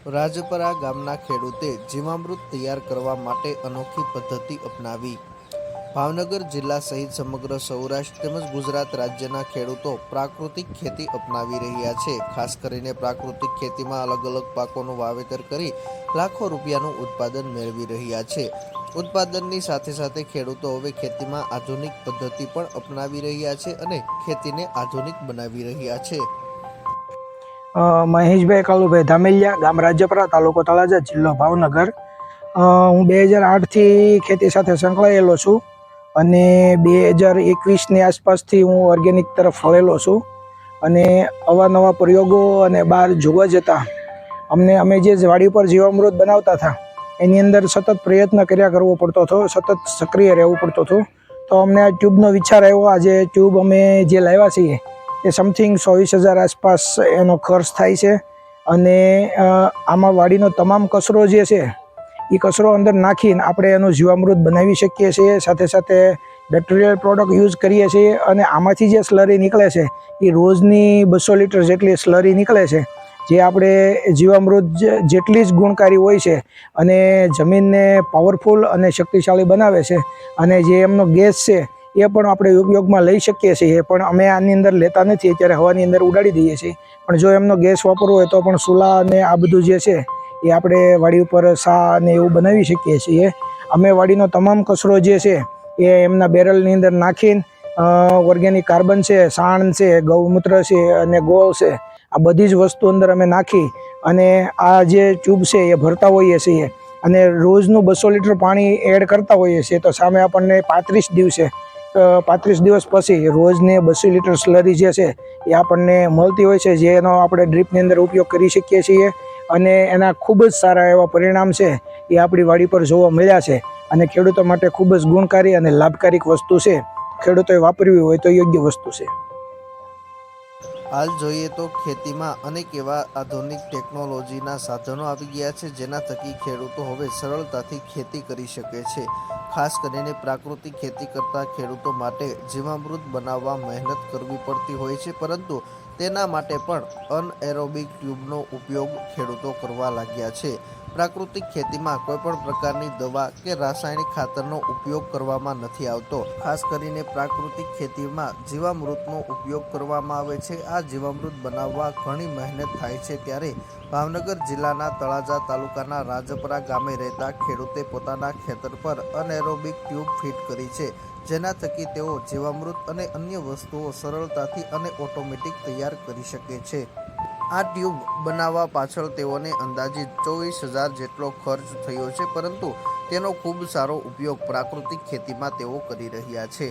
રાજપરા ગામના ખેડૂતે જીવામૃત તૈયાર કરવા માટે અનોખી પદ્ધતિ અપનાવી। ભાવનગર જિલ્લા સહિત સમગ્ર સૌરાષ્ટ્ર તેમજ ગુજરાત રાજ્યના ખેડૂતો પ્રાકૃતિક ખેતી અપનાવી રહ્યા છે। ખાસ કરીને પ્રાકૃતિક ખેતીમાં અલગ અલગ પાકોનું વાવેતર કરી લાખો રૂપિયાનું ઉત્પાદન મેળવી રહ્યા છે। ઉત્પાદનની સાથે સાથે ખેડૂતો હવે ખેતીમાં આધુનિક પદ્ધતિ પણ અપનાવી રહ્યા છે અને ખેતીને આધુનિક બનાવી રહ્યા છે। મહેશભાઈ કાલુભાઈ ધામેલિયા, ગામ રાજપરા, તાલુકો તળાજા, જિલ્લો ભાવનગર। હું 2008થી ખેતી સાથે સંકળાયેલો છું અને 2021ની આસપાસથી હું ઓર્ગેનિક તરફ વળેલો છું અને અવાનવા પ્રયોગો અને બહાર જોવા જતા અમે જે વાડી પર જીવામૃત બનાવતા હતા એની અંદર સતત પ્રયત્ન કર્યા કરવો પડતો હતો, સતત સક્રિય રહેવું પડતું હતું। તો અમને આ ટ્યુબનો વિચાર આવ્યો। આજે ટ્યુબ અમે જે લાવ્યા છીએ એ સમથિંગ 24,000 આસપાસ એનો ખર્ચ થાય છે અને આમાં વાડીનો તમામ કચરો જે છે એ કચરો અંદર નાખીને આપણે એનું જીવામૃત બનાવી શકીએ છીએ। સાથે સાથે બેક્ટેરિયલ પ્રોડક્ટ યુઝ કરીએ છીએ અને આમાંથી જે સ્લરી નીકળે છે એ રોજની 200 લીટર જેટલી સ્લરી નીકળે છે, જે આપણે જીવામૃત જેટલી જ ગુણકારી હોય છે અને જમીનને પાવરફુલ અને શક્તિશાળી બનાવે છે। અને જે એમનો ગેસ છે એ પણ આપણે ઉપયોગમાં લઈ શકીએ છીએ, પણ અમે આની અંદર લેતા નથી, અત્યારે હવાની અંદર ઉડાડી દઈએ છીએ। પણ જો એમનો ગેસ વાપરવો હોય તો પણ ચૂલા અને આ બધું જે છે એ આપણે વાડી ઉપર સા અને એવું બનાવી શકીએ છીએ। અમે વાડીનો તમામ કચરો જે છે એ એમના બેરલની અંદર નાખીને ઓર્ગેનિક કાર્બન છે, છાણ છે, ગૌમૂત્ર છે અને ગોળ છે, આ બધી જ વસ્તુ અંદર અમે નાખી અને આ જે ટ્યુબ છે એ ભરતા હોઈએ છીએ અને રોજનું 200 લીટર પાણી એડ કરતા હોઈએ છીએ। તો સામે આપણને 35 દિવસ પછી રોજને 200 લીટર સ્લરી જે છે એ આપણને મળતી હોય છે, જેનો આપણે ડ્રીપની અંદર ઉપયોગ કરી શકીએ છીએ અને એના ખૂબ જ સારા એવા પરિણામ છે એ આપણી વાડી પર જોવા મળ્યા છે અને ખેડૂતો માટે ખૂબ જ ગુણકારી અને લાભકારી વસ્તુ છે। ખેડૂતોએ વાપરવી હોય તો યોગ્ય વસ્તુ છે। હાલ જોઈએ તો ખેતીમાં અનેક એવા આધુનિક ટેકનોલોજીના સાધનો આવી ગયા છે, જેના થકી ખેડૂતો હવે સરળતાથી ખેતી કરી શકે છે। ખાસ કરીને પ્રાકૃતિક ખેતી કરતા ખેડૂતો માટે જીવામૃત બનાવવા મહેનત કરવી પડતી હોય છે, પરંતુ તેના માટે પણ અનએરોબિક ટ્યુબનો ઉપયોગ ખેડૂતો કરવા લાગ્યા છે। પ્રાકૃતિક ખેતીમાં કોઈપણ પ્રકારની દવા કે રાસાયણિક ખાતરનો ઉપયોગ કરવામાં નથી આવતો। ખાસ કરીને પ્રાકૃતિક ખેતીમાં જીવામૃતનો ઉપયોગ કરવામાં આવે છે। આ જીવામૃત બનાવવા ઘણી મહેનત થાય છે, ત્યારે ભાવનગર જિલ્લાના તળાજા તાલુકાના રાજપરા ગામે રહેતા ખેડૂતે પોતાના ખેતર પર અનએરોબિક ટ્યુબ ફિટ કરી છે, જેના થકી તેઓ જીવામૃત અને અન્ય વસ્તુઓ સરળતાથી અને ઓટોમેટિક તૈયાર કરી શકે છે। આ ટ્યુબ બનાવવા પાછળ તેઓને અંદાજિત 24,000 જેટલો ખર્ચ થયો છે, પરંતુ તેનો ખૂબ સારો ઉપયોગ પ્રાકૃતિક ખેતીમાં તેઓ કરી રહ્યા છે।